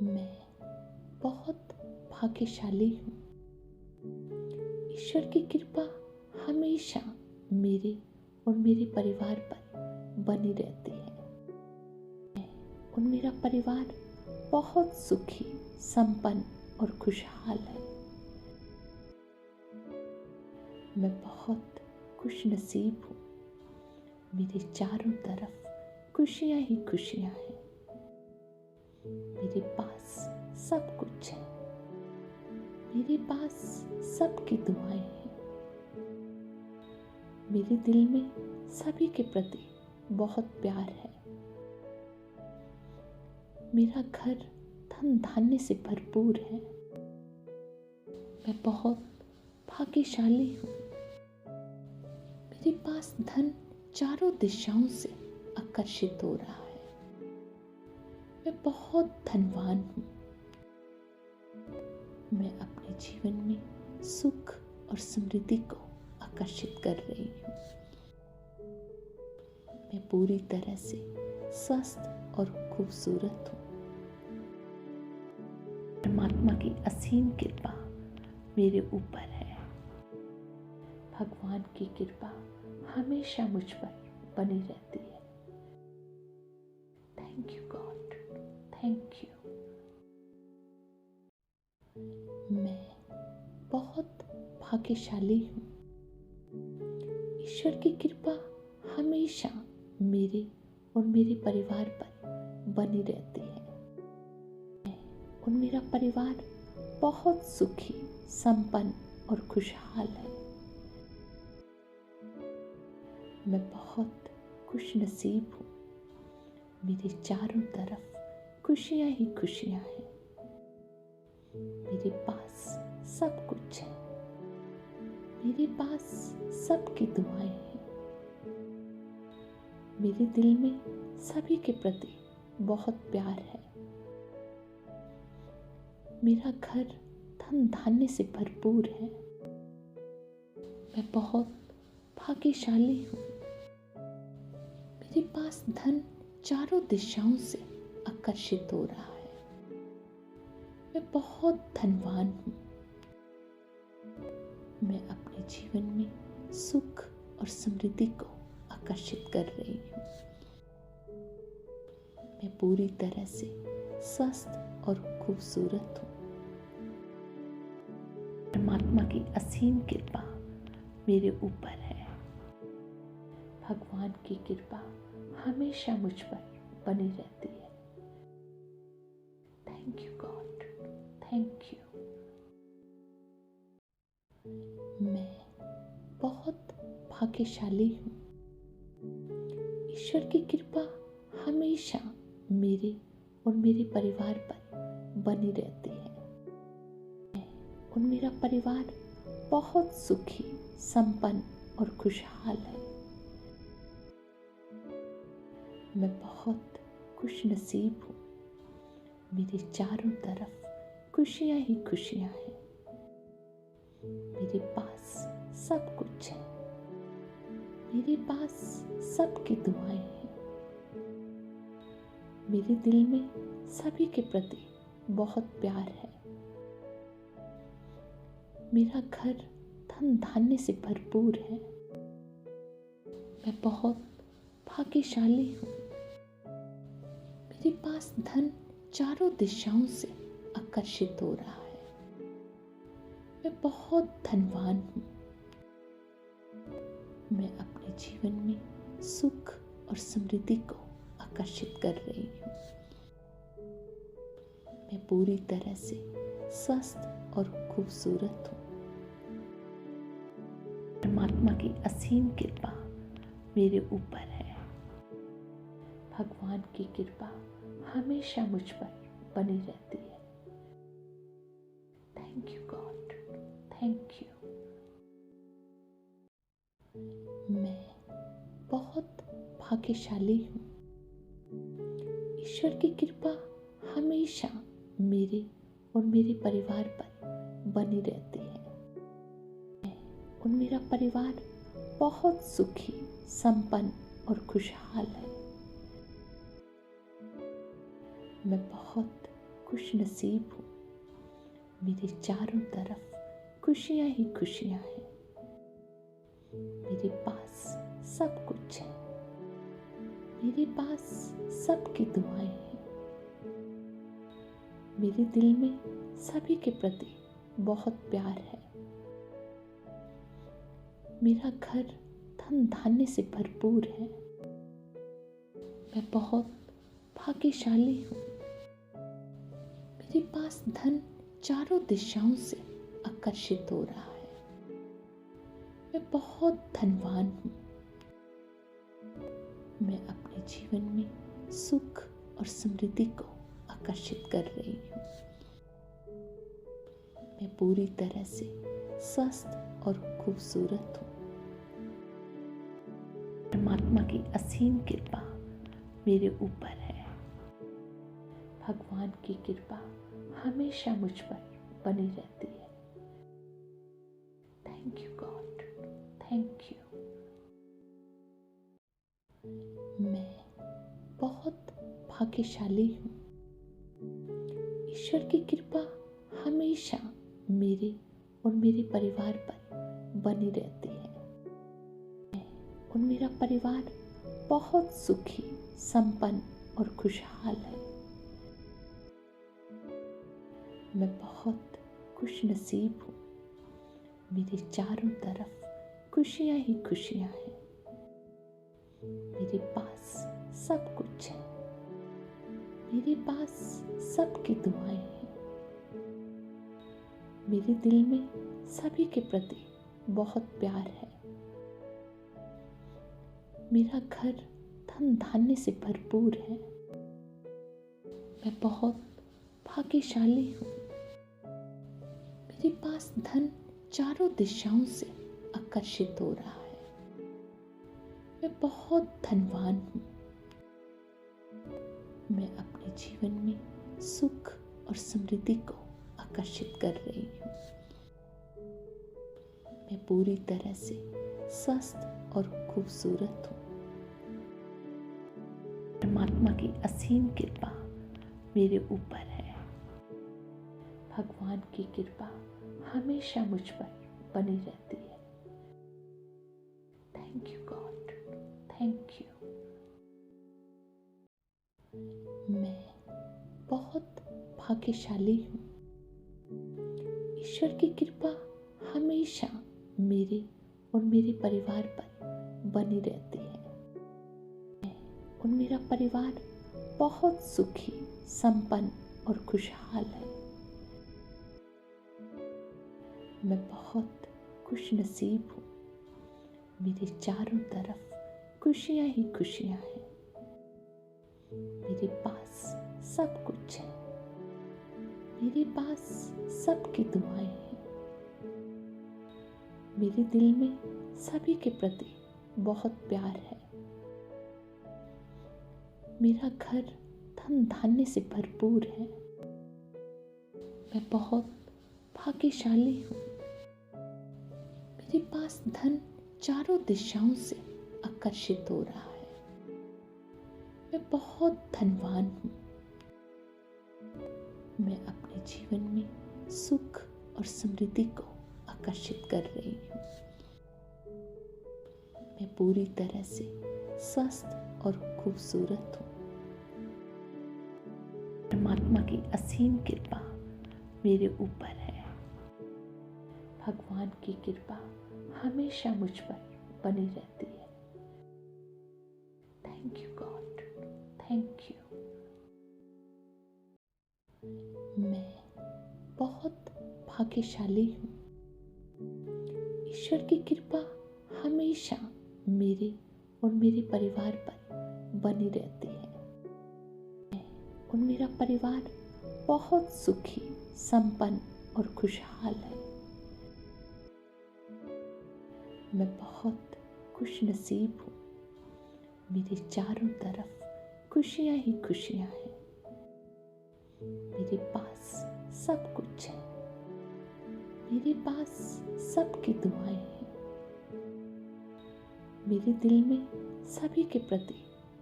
मैं बहुत भाग्यशाली हूँ। ईश्वर की कृपा हमेशा मेरे और मेरे परिवार पर बनी रहती है। मैं और मेरा परिवार बहुत सुखी, संपन्न और खुशहाल है। मैं बहुत खुशनसीब हूँ। मेरे चारों तरफ खुशियाँ ही खुशियाँ हैं। मेरे पास सब कुछ है। मेरे पास सबकी दुआएं हैं। मेरे दिल में सभी के प्रति बहुत प्यार है। मेरा घर धन धान्य से भरपूर है। मैं बहुत भाग्यशाली हूँ। मेरे पास धन चारों दिशाओं से आकर्षित हो रहा है। मैं बहुत धनवान हूँ। मैं अपने जीवन में सुख और समृद्धि को आकर्षित कर रही हूँ। मैं पूरी तरह से स्वस्थ और खूबसूरत हूँ। परमात्मा की असीम कृपा मेरे ऊपर है। भगवान की कृपा हमेशा मुझ पर बनी रहती है। Thank you God, thank you. मैं बहुत भाग्यशाली हूँ। ईश्वर की कृपा हमेशा मेरे और मेरे परिवार पर बनी रहती है। मैं और मेरा परिवार बहुत सुखी, संपन्न और खुशहाल है। मैं बहुत खुशनसीब हूँ। मेरे चारों तरफ खुशियाँ ही खुशियाँ हैं। मेरे पास सब कुछ है। मेरे पास सबकी दुआएं हैं। मेरे दिल में सभी के प्रति बहुत प्यार है। मेरा घर धन धान्य से भरपूर है। मैं बहुत भाग्यशाली हूँ। मेरे पास धन चारों दिशाओं से आकर्षित हो रहा है। मैं बहुत धनवान हूँ। मैं अपने जीवन में सुख और समृद्धि को आकर्षित कर रही हूँ। मैं पूरी तरह से स्वस्थ और खूबसूरत हूँ। परमात्मा की असीम कृपा मेरे ऊपर है। भगवान की कृपा हमेशा मुझ पर बनी रहती है। Thank you God, thank you. मैं बहुत भाग्यशाली हूँ। ईश्वर की कृपा हमेशा मेरे और मेरे परिवार पर बनी रहती है। मैं और मेरा परिवार बहुत सुखी, संपन्न और खुशहाल है। मैं बहुत खुशनसीब हूँ। मेरे चारों तरफ खुशियाँ ही खुशियाँ हैं। मेरे पास सब कुछ है। मेरे पास सबकी दुआएं हैं। मेरे दिल में सभी के प्रति बहुत प्यार है। मेरा घर धन धान्य से भरपूर है। मैं बहुत भाग्यशाली हूँ। मेरे पास धन चारों दिशाओं से आकर्षित हो रहा है। मैं बहुत धनवान हूँ। मैं अपने जीवन में सुख और समृद्धि को आकर्षित कर रही हूँ। मैं पूरी तरह से स्वस्थ और खूबसूरत हूँ। परमात्मा की असीम कृपा मेरे ऊपर है। भगवान की कृपा हमेशा मुझ पर बनी रहती है। Thank you God, thank you. मैं बहुत भाग्यशाली हूँ। ईश्वर की कृपा हमेशा मेरे और मेरे परिवार पर बनी रहती है। मैं और मेरा परिवार बहुत सुखी, संपन्न और खुशहाल है। मैं बहुत खुश नसीब हूँ। मेरे चारों तरफ खुशियाँ ही खुशियाँ हैं। मेरे पास सब कुछ है। मेरे पास सबकी दुआएं हैं। मेरे दिल में सभी के प्रति बहुत प्यार है। मेरा घर धन धान्य से भरपूर है। मैं बहुत भाग्यशाली हूँ। मेरे पास धन चारों दिशाओं से आकर्षित हो रहा है। मैं बहुत धनवान हूँ। मैं अपने जीवन में सुख और समृद्धि को आकर्षित कर रही हूँ। मैं पूरी तरह से स्वस्थ और खूबसूरत हूँ। परमात्मा की असीम कृपा मेरे ऊपर है। भगवान की कृपा हमेशा मुझ पर बनी रहती है। Thank you God, thank you. मैं बहुत भाग्यशाली हूँ। ईश्वर की कृपा हमेशा मेरे और मेरे परिवार पर बनी रहती है। मैं और मेरा परिवार बहुत सुखी, संपन्न और खुशहाल है। मैं बहुत खुश नसीब हूँ। मेरे चारों तरफ खुशियाँ ही खुशियाँ हैं। मेरे पास सब कुछ है। मेरे पास सबकी दुआएं हैं। मेरे दिल में सभी के प्रति बहुत प्यार है। मेरा घर धन धान्य से भरपूर है। मैं बहुत भाग्यशाली हूँ। मेरे पास धन चारों दिशाओं से आकर्षित हो रहा है। मैं बहुत धनवान हूँ। मैं अपने जीवन में सुख और समृद्धि को आकर्षित कर रही हूँ। मैं पूरी तरह से स्वस्थ और खूबसूरत हूँ। परमात्मा की असीम कृपा मेरे ऊपर है। भगवान की कृपा हमेशा मुझ पर बनी रहती है। Thank you God, thank you. मैं बहुत भाग्यशाली हूँ। ईश्वर की कृपा हमेशा मेरे और मेरे परिवार पर बनी रहती है। मैं और मेरा परिवार बहुत सुखी, संपन्न और खुशहाल है। मैं बहुत खुश नसीब हूँ। मेरे चारों तरफ खुशियाँ ही खुशियाँ हैं। मेरे पास सब कुछ है। मेरे पास सबकी दुआएं हैं। मेरे दिल में सभी के प्रति बहुत प्यार है। मेरा घर धन धान्य से भरपूर है। मैं बहुत भाग्यशाली हूँ। मेरे पास धन चारों दिशाओं से आकर्षित हो रहा है। मैं बहुत धनवान हूँ। मैं अपने जीवन में सुख और समृद्धि को आकर्षित कर रही हूँ। मैं पूरी तरह से स्वस्थ और खूबसूरत हूँ। परमात्मा की असीम कृपा मेरे ऊपर है। भगवान की कृपा हमेशा मुझ पर बनी रहती है। Thank you God, thank you. मैं बहुत भाग्यशाली हूँ। ईश्वर की कृपा हमेशा मेरे और मेरे परिवार पर बनी रहती है। मैं और मेरा परिवार बहुत सुखी, संपन्न और खुशहाल है। मैं बहुत खुश नसीब हूँ। मेरे चारों तरफ खुशियाँ ही खुशियाँ हैं। मेरे पास सब कुछ है। मेरे पास सबकी दुआएं हैं। मेरे दिल में सभी के प्रति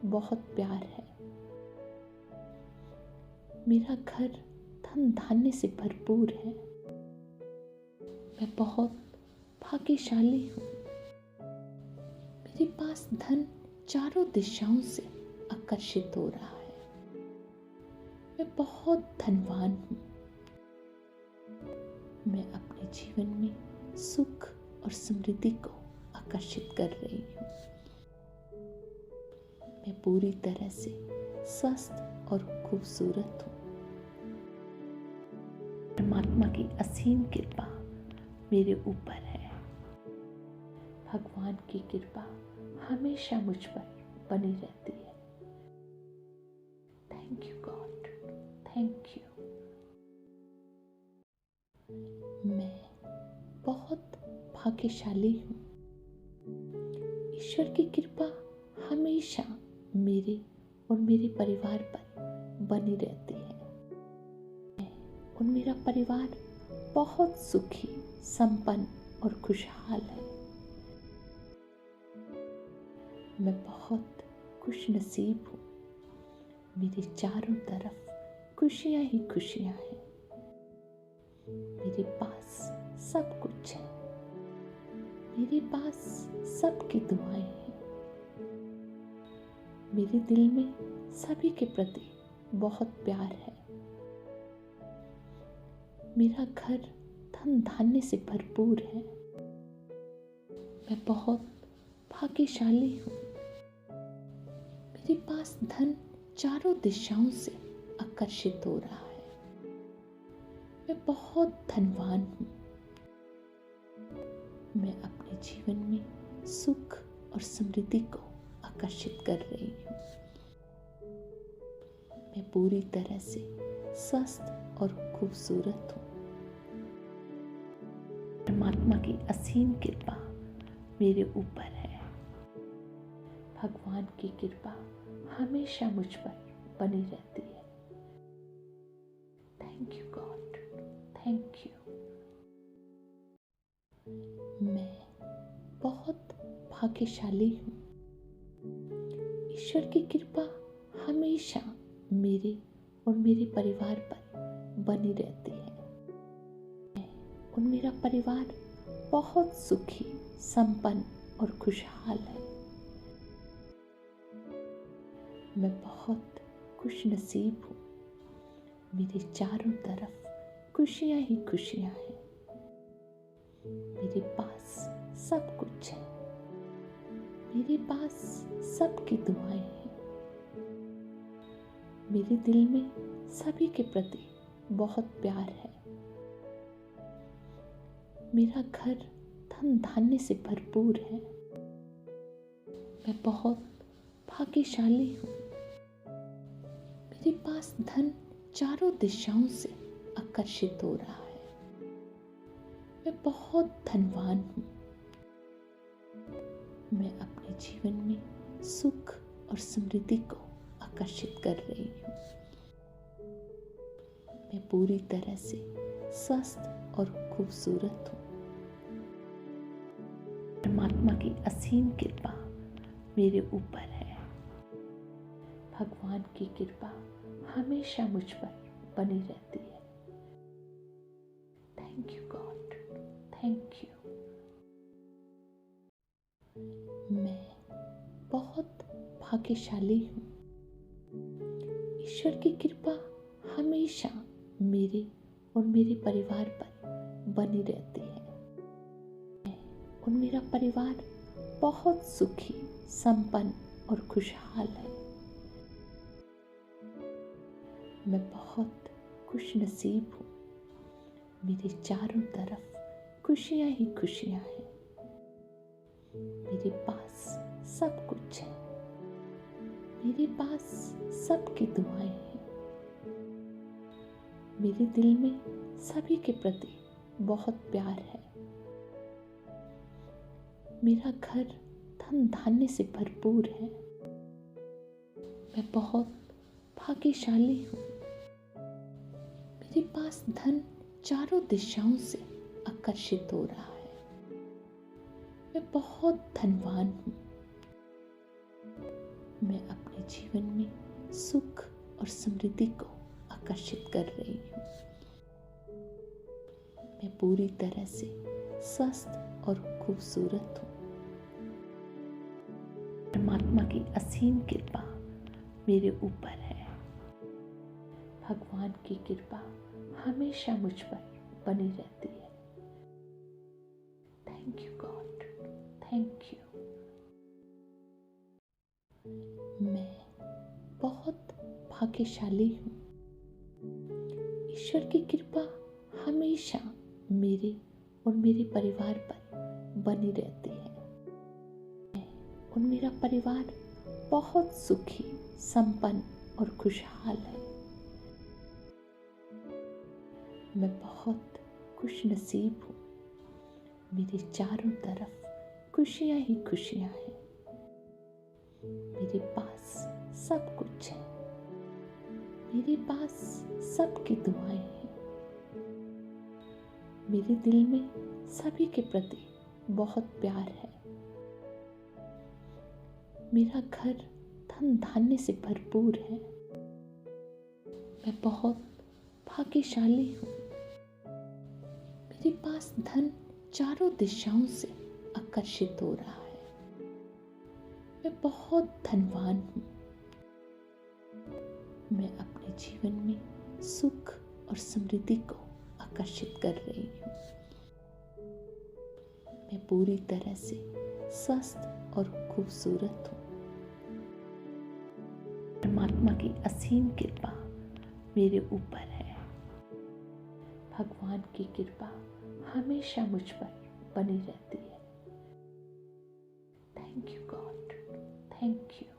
बहुत प्यार है। मेरा घर धन धान्य से भरपूर है। मैं बहुत भाग्यशाली हूँ। मेरे पास धन चारों दिशाओं से आकर्षित हो रहा है। मैं बहुत धनवान हूँ। मैं अपने जीवन में सुख और समृद्धि को आकर्षित कर रही हूँ। मैं पूरी तरह से स्वस्थ और खूबसूरत हूँ। परमात्मा की असीम कृपा मेरे ऊपर है। भगवान की कृपा हमेशा मुझ पर बनी रहती है। Thank you God, thank you. मैं बहुत भाग्यशाली हूँ। ईश्वर की कृपा हमेशा मेरे और मेरे परिवार पर बनी रहती है। मैं और मेरा परिवार बहुत सुखी, संपन्न और खुशहाल है। मैं बहुत खुशनसीब हूँ। मेरे चारों तरफ खुशियाँ ही खुशियाँ हैं। मेरे पास सब कुछ है। मेरे पास सबकी दुआएं हैं। मेरे दिल में सभी के प्रति बहुत प्यार है। मेरा घर धन धान्य से भरपूर है। मैं बहुत भाग्यशाली हूँ। मेरे पास धन चारों दिशाओं से आकर्षित हो रहा है। मैं बहुत धनवान हूँ। मैं अपने जीवन में सुख और समृद्धि को आकर्षित कर रही हूँ। मैं पूरी तरह से स्वस्थ और खूबसूरत हूँ। परमात्मा की असीम कृपा मेरे ऊपर है। भगवान की कृपा हमेशा मुझ पर बनी रहती है। Thank you God, thank you. मैं बहुत भाग्यशाली हूँ। ईश्वर की कृपा हमेशा मेरे और मेरे परिवार पर बनी रहती है। मैं और मेरा परिवार बहुत सुखी, संपन्न और खुशहाल है। मैं बहुत खुशनसीब हूँ। मेरे चारों तरफ खुशियाँ ही खुशियाँ हैं। मेरे पास सब कुछ है। मेरे पास सबकी दुआएं हैं। मेरे दिल में सभी के प्रति बहुत प्यार है। मेरा घर धन धान्य से भरपूर है। मैं बहुत भाग्यशाली हूँ। मेरे पास धन चारों दिशाओं से आकर्षित हो रहा है। मैं बहुत धनवान हूँ। मैं अपने जीवन में सुख और समृद्धि को आकर्षित कर रही हूँ। मैं पूरी तरह से स्वस्थ और खूबसूरत हूँ। परमात्मा की असीम कृपा मेरे ऊपर है। भगवान की कृपा हमेशा मुझ पर बनी रहती है। Thank you God, thank you. मैं बहुत भाग्यशाली हूँ। ईश्वर की कृपा हमेशा मेरे और मेरे परिवार पर बनी रहती है। मैं और मेरा परिवार बहुत सुखी, संपन्न और खुशहाल है। मैं बहुत खुशनसीब हूँ। मेरे चारों तरफ खुशियाँ ही खुशियाँ हैं। मेरे पास सब कुछ है। मेरे पास सबकी दुआएं हैं। मेरे दिल में सभी के प्रति बहुत प्यार है। मेरा घर धन धान्य से भरपूर है। मैं बहुत भाग्यशाली हूँ। मेरे पास धन चारों दिशाओं से आकर्षित हो रहा है। मैं बहुत धनवान हूँ। मैं अपने जीवन में सुख और समृद्धि को आकर्षित कर रही हूँ। पूरी तरह से स्वस्थ और खूबसूरत हूँ। परमात्मा की असीम कृपा मेरे ऊपर है। भगवान की कृपा हमेशा मुझ पर बनी रहती है। Thank you God, thank you. मैं बहुत भाग्यशाली हूँ। ईश्वर की कृपा हमेशा मेरे और मेरे परिवार पर बनी रहती है। मैं और मेरा परिवार बहुत सुखी, संपन्न और खुशहाल है। मैं बहुत खुश नसीब हूँ। मेरे चारों तरफ खुशियाँ ही खुशियाँ हैं। मेरे पास सब कुछ है। मेरे पास सबकी दुआएं हैं। मेरे दिल में सभी के प्रति बहुत प्यार है। मेरा घर धन धान्य से भरपूर है। मैं बहुत भाग्यशाली हूँ। मेरे पास धन चारों दिशाओं से आकर्षित हो रहा है। मैं बहुत धनवान हूँ। मैं अपने जीवन में सुख और समृद्धि को आकर्षित कर रही हूँ। मैं पूरी तरह से स्वस्थ और खूबसूरत हूँ। परमात्मा की असीम कृपा मेरे ऊपर है। भगवान की कृपा हमेशा मुझ पर बनी रहती है। Thank you God, thank you.